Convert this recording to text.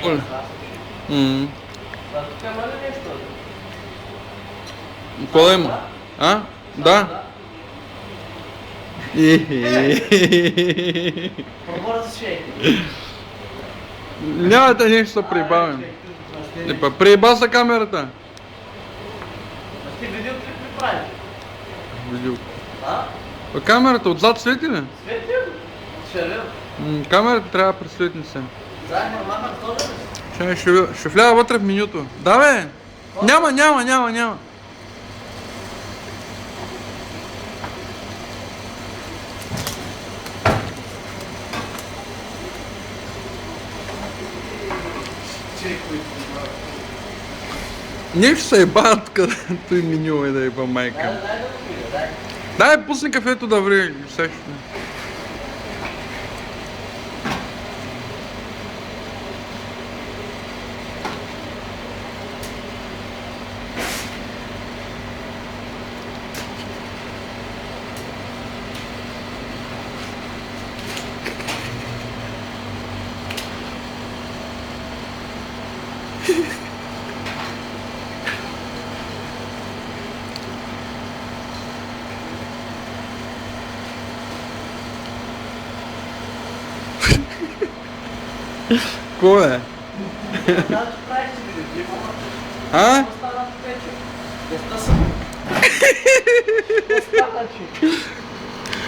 Оле. М. Тук има ли нещо? Какво да има? А? Да. Пробора за шейк. Няма да нещо да прибавим. Епа, приеба са камерата. А ти видеоклип ли правиш? Видео. А? Па камерата отзад свети ли? Свети ли? Шерил. Камерата трябва да пресветни се. Заедно мамер тоже ли? Ще вляза вътре в менюто. Да бе! Няма. Нещо се ебават където и меню е да еба майка. Дай да го видя, дай. Дай пусни кафето да ври също. Какво е? Да, че правиш си видеоклип, ама А? какво стана вече? Теста съм. Какво стана, че?